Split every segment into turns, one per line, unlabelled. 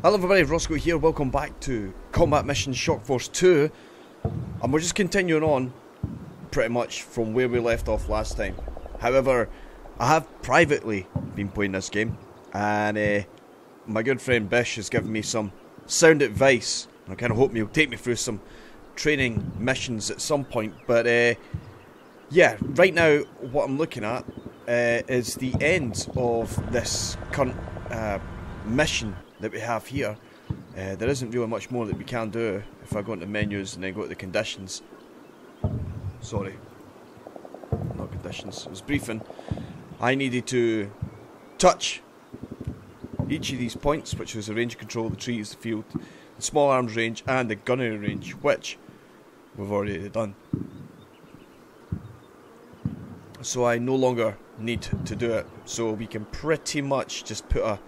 Hello everybody, Rossco here, welcome back to Combat Mission Shock Force 2. And we're just continuing on, pretty much, from where we left off last time. However, I have privately been playing this game, and my good friend Bish has given me some sound advice. I kind of hope he'll take me through some training missions at some point. But yeah, right now what I'm looking at is the end of this current mission that we have here. There isn't really much more that we can do. If I go into menus and then go to the conditions, sorry, not conditions, it was briefing, I needed to touch each of these points, which was the range control, the trees, the field, the small arms range and the gunnery range, which we've already done. So I no longer need to do it, so we can pretty much just put a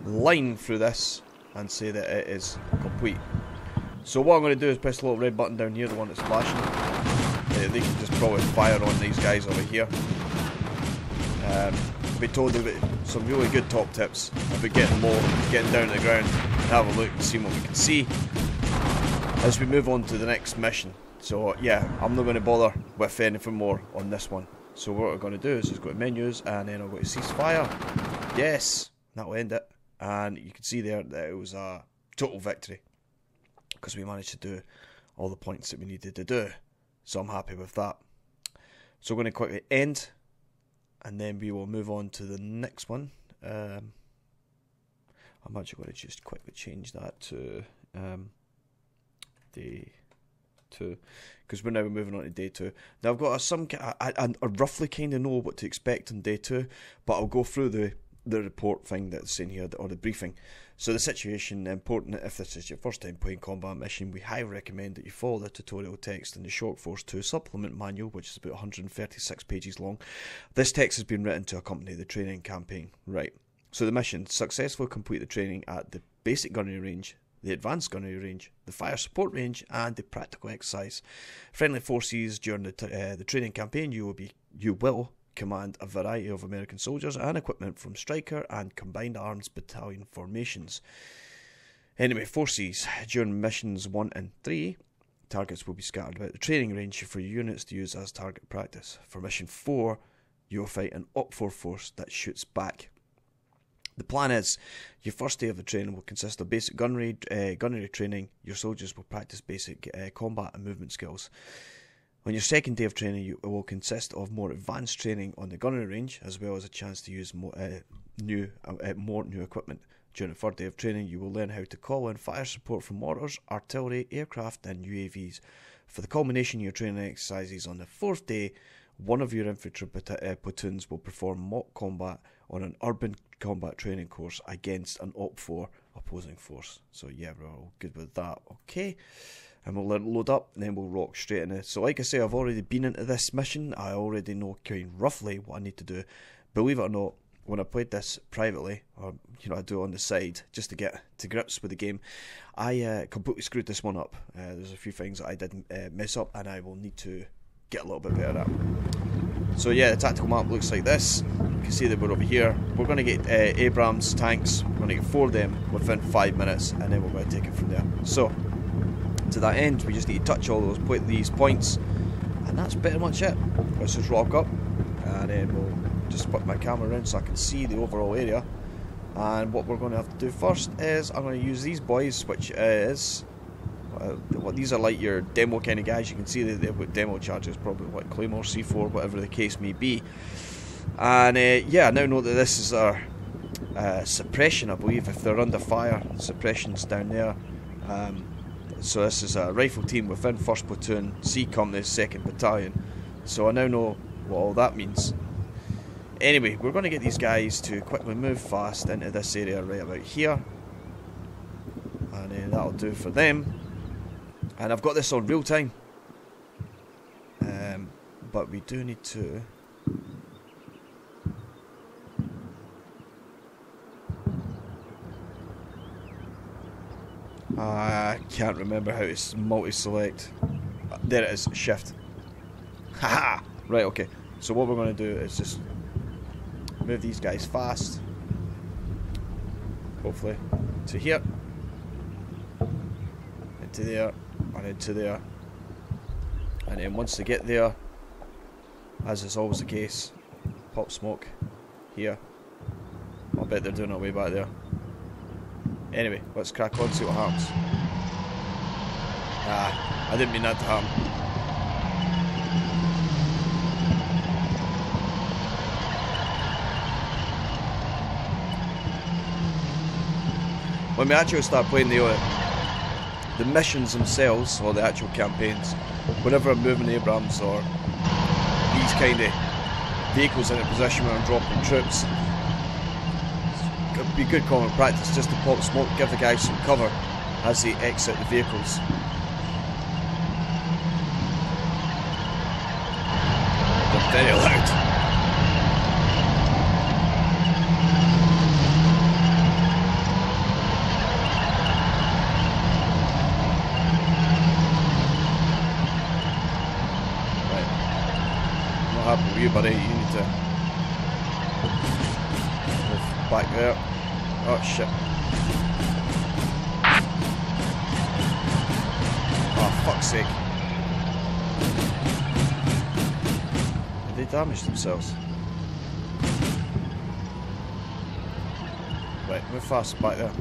line through this and say that it is complete. So what I'm going to do is press the little red button down here, the one that's flashing. They can just probably fire on these guys over here. We told you some really good top tips about getting low, getting down to the ground, and have a look and see what we can see as we move on to the next mission. So yeah, I'm not going to bother with anything more on this one. So what we're going to do is just go to menus and then I'll go to ceasefire. Yes, that'll end it. And you can see there that it was a total victory because we managed to do all the points that we needed to do. So I'm happy with that. So we're going to quickly end and then we will move on to the next one. I'm actually going to just quickly change that to day 2 because we're now moving on to day 2. Now I've got I roughly kind of know what to expect on day 2, but I'll go through the report thing that's in here, or the briefing. So the situation, important, if this is your first time playing combat mission, we highly recommend that you follow the tutorial text in the Shock Force 2 supplement manual, which is about 136 pages long. This text has been written to accompany the training campaign. Right, so the mission: successfully complete the training at the basic gunnery range, the advanced gunnery range, the fire support range and the practical exercise. Friendly forces during the training campaign, you will command a variety of American soldiers and equipment from striker and combined arms battalion formations. Enemy forces during missions 1 and 3, targets will be scattered about the training range for your units to use as target practice. For mission 4, you will fight an OP4 force that shoots back. The plan is, your first day of the training will consist of basic gunnery training. Your soldiers will practice basic combat and movement skills. On your second day of training, it will consist of more advanced training on the gunnery range, as well as a chance to use more new equipment. During the third day of training, you will learn how to call in fire support from mortars, artillery, aircraft and UAVs. For the culmination of your training exercises on the fourth day, one of your infantry platoons will perform mock combat on an urban combat training course against an OP4 opposing force. So yeah, we're all good with that. Okay. And we'll load up and then we'll rock straight in it. So like I say, I've already been into this mission. I already know kind of roughly what I need to do. Believe it or not, when I played this privately, or I do it on the side just to get to grips with the game, I completely screwed this one up. There's a few things that I didn't mess up and I will need to get a little bit better at. So yeah, the tactical map looks like this. You can see that we're over here. We're going to get Abrams tanks. We're going to get 4 of them within 5 minutes and then we're going to take it from there. So to that end, we just need to touch all these points, and that's pretty much it. Let's just rock up, and then we'll just put my camera around so I can see the overall area. And what we're going to have to do first is I'm going to use these boys, which is these are like your demo kind of guys. You can see they've got demo charges, probably like Claymore, C4, whatever the case may be. And yeah, I now know that this is our suppression, I believe. If they're under fire, suppression's down there. So this is a rifle team within 1st Platoon, C Company, 2nd Battalion. So I now know what all that means. Anyway, we're going to get these guys to quickly move fast into this area right about here. And then that'll do for them. And I've got this on real time. But we do need to... I can't remember how to multi-select. There it is, shift. Haha! Right, okay. So what we're going to do is just move these guys fast. Hopefully to here. to there, and then to there. And then once they get there, as is always the case, pop smoke here. I bet they're doing it way back there. Anyway, let's crack on, see what happens. Ah, I didn't mean that to happen. When we actually start playing the missions themselves, or the actual campaigns, whenever I'm moving Abrams or these kind of vehicles in a position where I'm dropping troops, it'd be good common practice just to pop smoke, give the guys some cover as they exit the vehicles. They're very loud. What happened with you, buddy? You need to move back there. Oh shit. Oh, fuck's sake. They damaged themselves. Right, move fast back there.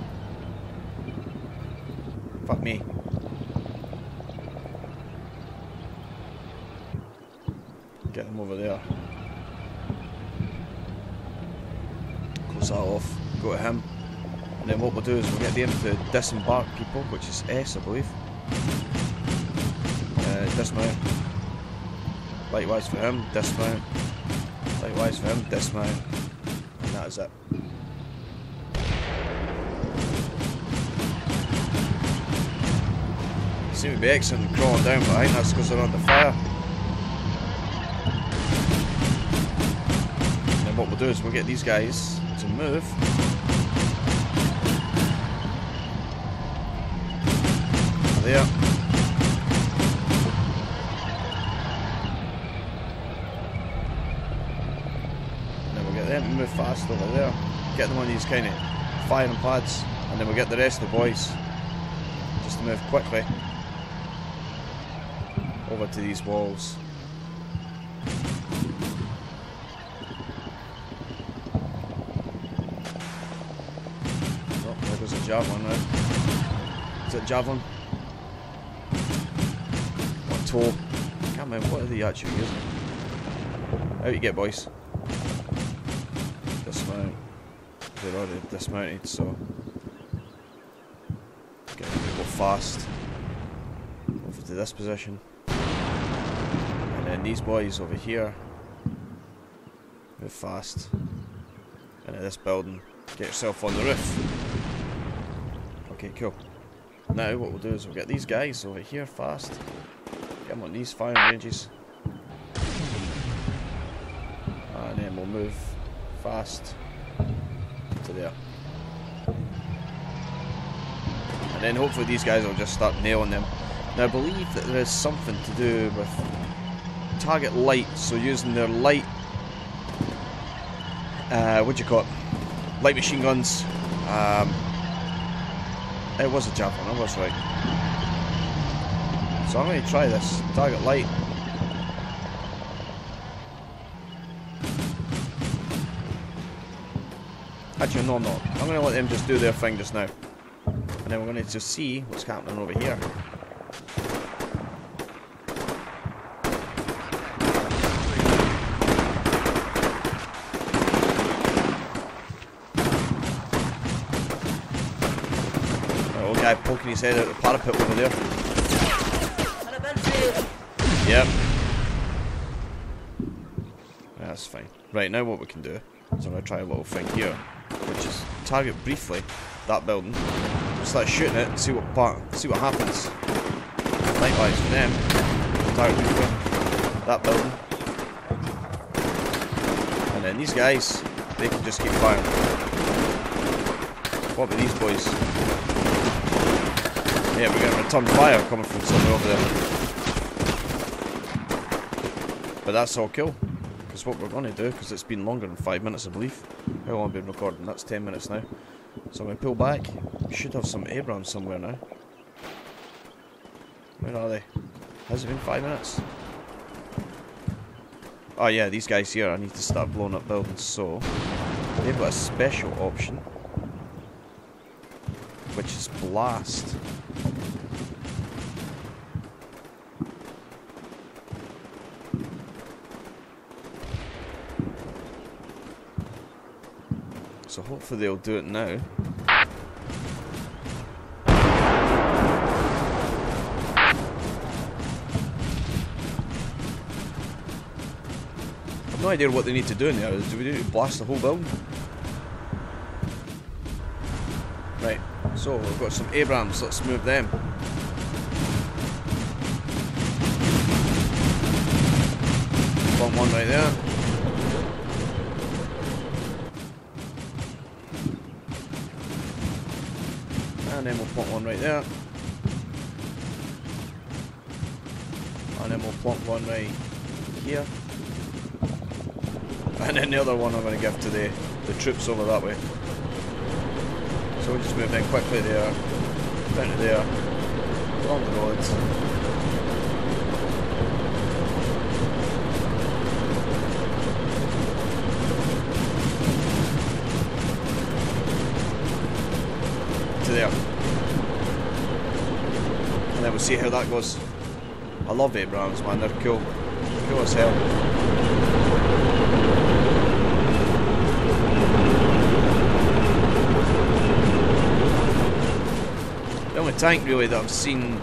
Fuck me. Get them over there. Close that off. Go to him. And then what we'll do is we'll get them to disembark people, which is S, I believe. Dismount. Likewise for him, dismount. Likewise for him, dismount. And that is it. They seem to be exiting and crawling down, but I think that's because they're under fire. What we'll do is we'll get these guys to move. There. And then we'll get them to move fast over there. Get them on these kind of firing pads. And then we'll get the rest of the boys just to move quickly over to these walls. There's a javelin, right? Is it javelin? Or tow? I can't remember, what are they actually using? Out you get, boys. Dismount. They're already dismounted, so get them to go fast over to this position. And then these boys over here move fast. And at this building, get yourself on the roof. Okay, cool. Now what we'll do is we'll get these guys over here fast. Get them on these firing ranges. And then we'll move fast to there. And then hopefully these guys will just start nailing them. Now I believe that there is something to do with target light, so using their light, what do you call it? Light machine guns. It was a javelin, I was right. So I'm going to try this. Target light. Actually, no, I'm not. I'm going to let them just do their thing just now. And then we're going to just see what's happening over here. Guy poking his head out the parapet over there. Yep. That's fine. Right, now what we can do is I'm going to try a little thing here, which is target briefly that building. Start shooting it and see what happens. Likewise for them. Target briefly that building. And then these guys, they can just keep firing. What about these boys? Yeah, we're getting return fire coming from somewhere over there. But that's all cool. Because what we're going to do, because it's been longer than 5 minutes I believe. How long have I been recording? That's 10 minutes now. So I'm going to pull back. We should have some Abrams somewhere now. Where are they? Has it been 5 minutes? Oh yeah, these guys here, I need to start blowing up buildings, so they've got a special option, which is blast. So hopefully they'll do it now. I've no idea what they need to do in there. Do we need to blast the whole building? Right, so we've got some Abrams, let's move them. Plant one right there. And then we'll plonk one right there. And then we'll plonk one right here. And then the other one I'm going to give to the troops over that way. So we'll just move in quickly there, down to there, along the roads. To there. And then we'll see how that goes. I love Abrams, man, they're cool. Cool as hell. The only tank really that I've seen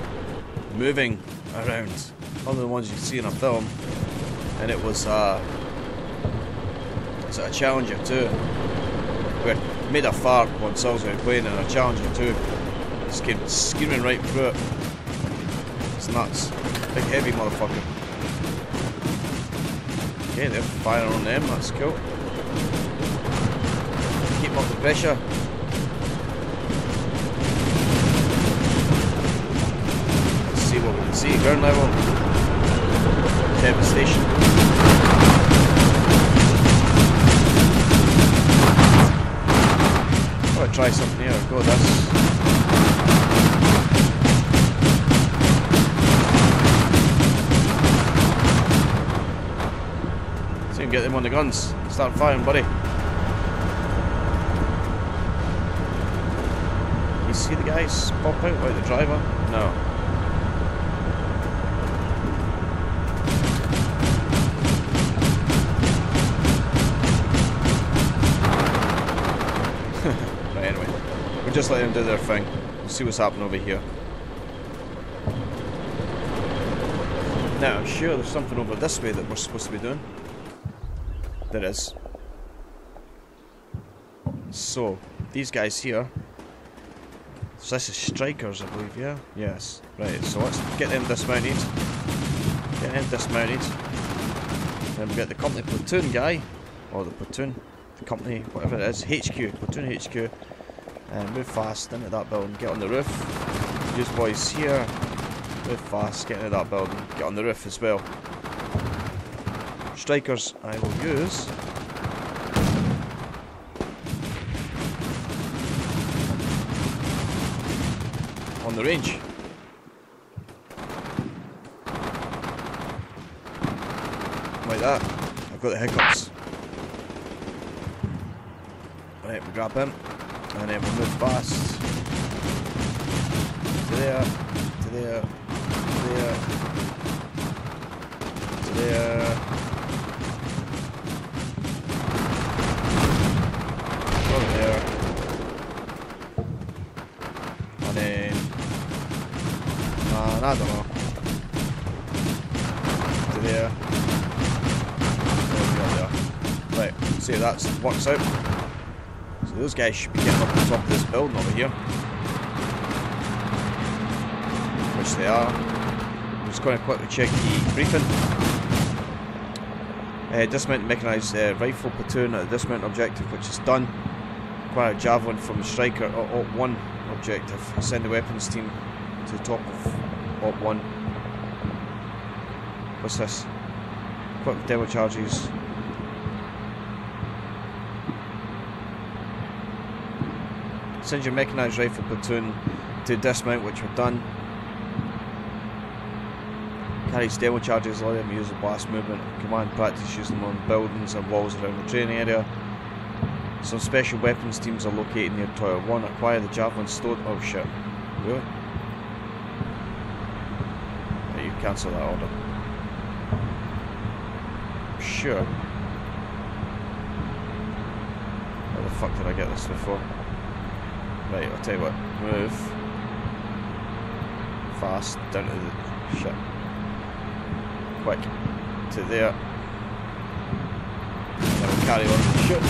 moving around, other than the ones you see in a film, and it was a Challenger 2. We made a fart once I was playing in a Challenger 2. Just came screaming right through it. It's nuts. Big heavy motherfucker. Okay, they're firing on them, that's cool. Keep up the pressure. Let's see what we can see. Ground level. Devastation. I'm gonna try something here. Go with this. See if we can get them on the guns. Start firing, buddy. You see the guys pop out like the driver? No. Right, anyway. We'll just let them do their thing. We'll see what's happening over here. Now, I'm sure there's something over this way that we're supposed to be doing. There is. So, these guys here. So this is strikers, I believe, yeah? Yes. Right, so let's get them dismounted. Get them dismounted. Then we get the company platoon guy. Or the platoon. The company, whatever it is. HQ. Platoon HQ. And move fast into that building. Get on the roof. Use boys here. Move fast. Get into that building. Get on the roof as well. Strikers I will use. On the range. Like that. I've got the hiccups. Right, we grab him. And then we'll move fast. To there. To there. To there. To there. Over there. And then I don't know. To there. There. Right, see if that works out. So those guys should be getting up on top of this building over here. Which they are. I'm just going to quickly check the briefing. Dismount mechanised rifle platoon at the dismount objective, which is done. Acquire a javelin from the striker at Op 1 objective. Send the weapons team to the top of Op 1. What's this? Quick demo charges. Send your mechanised rifle platoon to dismount, which we've done. Carries demo charges, allow them to use the blast movement. Command practice using them on buildings and walls around the training area. Some special weapons teams are located near Tower 1. Acquire the javelin stored. Oh shit. Really? Yeah, you cancel that order. Sure. Where the fuck did I get this before? Right, I'll tell you what. Move. Fast. Down to the... shit. Quick. To there. Then we'll carry on and shoot.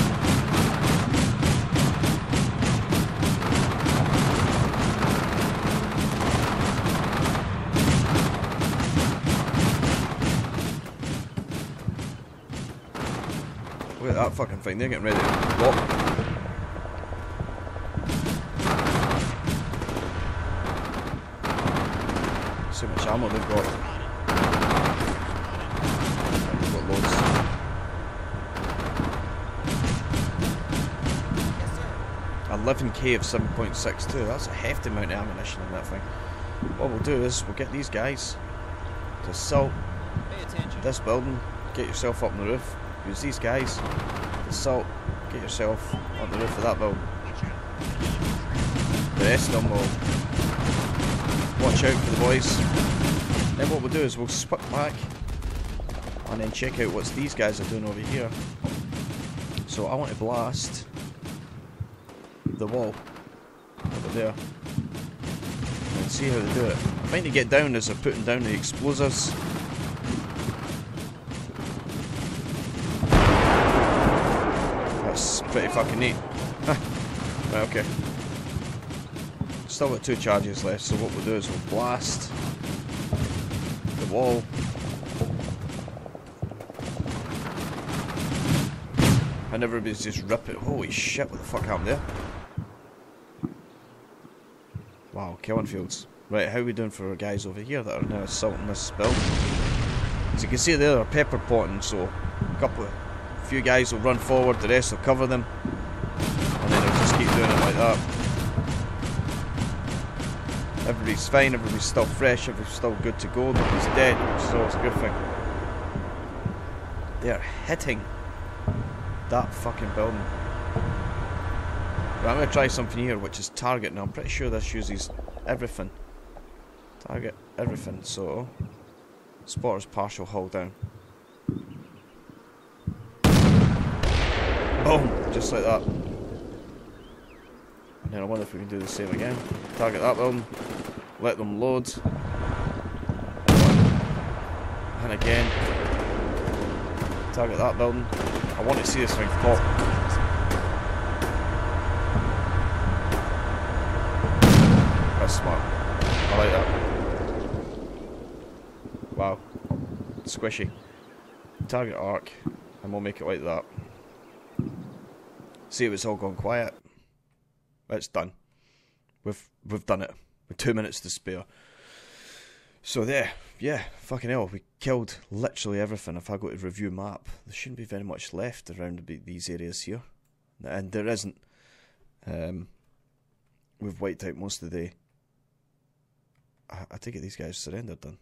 Look at that fucking thing, they're getting ready to block. See how much ammo they've got. They've got loads. Yes, 11k of 7.62, that's a hefty amount of ammunition in that thing. What we'll do is, we'll get these guys to assault this building, get yourself up on the roof. Use these guys to assault, get yourself on the roof of that building. The rest of them will watch out for the boys. Then what we'll do is we'll split back and then check out what these guys are doing over here. So I want to blast the wall over there and see how they do it. I think they get down as they're putting down the explosives. That's pretty fucking neat. Right, okay. Still got 2 charges left, so what we'll do is we'll blast the wall. And everybody's just ripping. Holy shit, what the fuck happened there? Wow, killing fields. Right, how are we doing for our guys over here that are now assaulting this building? As you can see there, they're pepper potting, so a few guys will run forward, the rest will cover them, and then they'll just keep doing it like that. Everybody's fine, everybody's still fresh, everybody's still good to go, nobody's dead, which is always a good thing. They are hitting that fucking building. Right, I'm going to try something here, which is target. Now I'm pretty sure this uses everything. Target everything, so spotter's partial hull down. Boom! Just like that. And then I wonder if we can do the same again. Target that building, let them load. And again. Target that building. I want to see this thing pop. That's smart. I like that. Wow. Squishy. Target arc. And we'll make it like that. See if it's all gone quiet. It's done. We've done it. With 2 minutes to spare. So there, yeah, fucking hell, we killed literally everything. If I go to review map, there shouldn't be very much left around these areas here. And there isn't. We've wiped out most of the... I take it these guys surrendered then.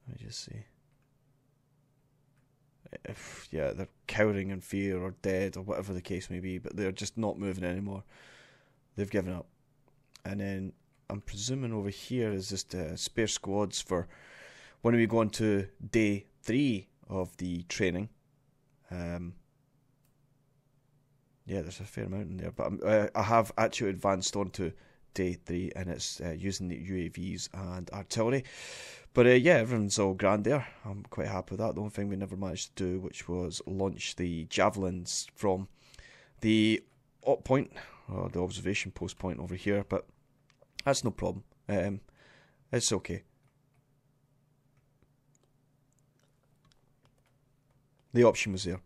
Let me just see. Yeah, they're cowering in fear or dead or whatever the case may be, but they're just not moving anymore. They've given up. And then I'm presuming over here is just spare squads for when we go on to day 3 of the training. Yeah, there's a fair amount in there, but I have actually advanced on to day 3, and it's using the UAVs and artillery. But yeah, everyone's all grand there. I'm quite happy with that. The only thing we never managed to do, which was launch the javelins from the op point, or the observation post point over here, but that's no problem. It's okay. The option was there,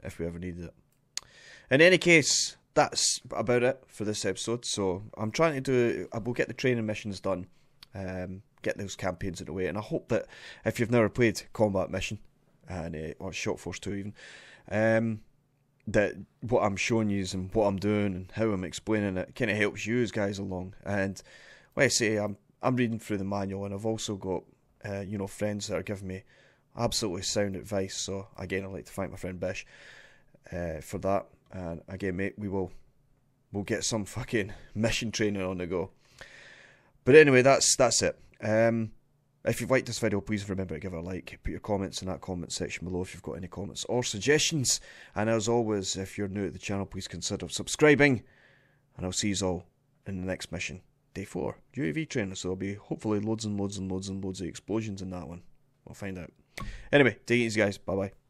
if we ever needed it. In any case, that's about it for this episode. So I'm trying to do... I will get the training missions done. Get those campaigns out of the way. And I hope that if you've never played Combat Mission, or Shock Force 2 even, that what I'm showing you and what I'm doing and how I'm explaining it kind of helps you guys along. And like I say, I'm reading through the manual, and I've also got friends that are giving me absolutely sound advice. So again, I'd like to thank my friend Bish for that. And again, mate, we'll get some fucking mission training on the go. But anyway, that's it. If you've liked this video, please remember to give it a like. Put your comments in that comment section below if you've got any comments or suggestions. And as always, if you're new to the channel, please consider subscribing. And I'll see you all in the next mission. Day 4, UAV training. So there'll be hopefully loads and loads and loads and loads of explosions in that one. We'll find out. Anyway, take it easy, guys. Bye-bye.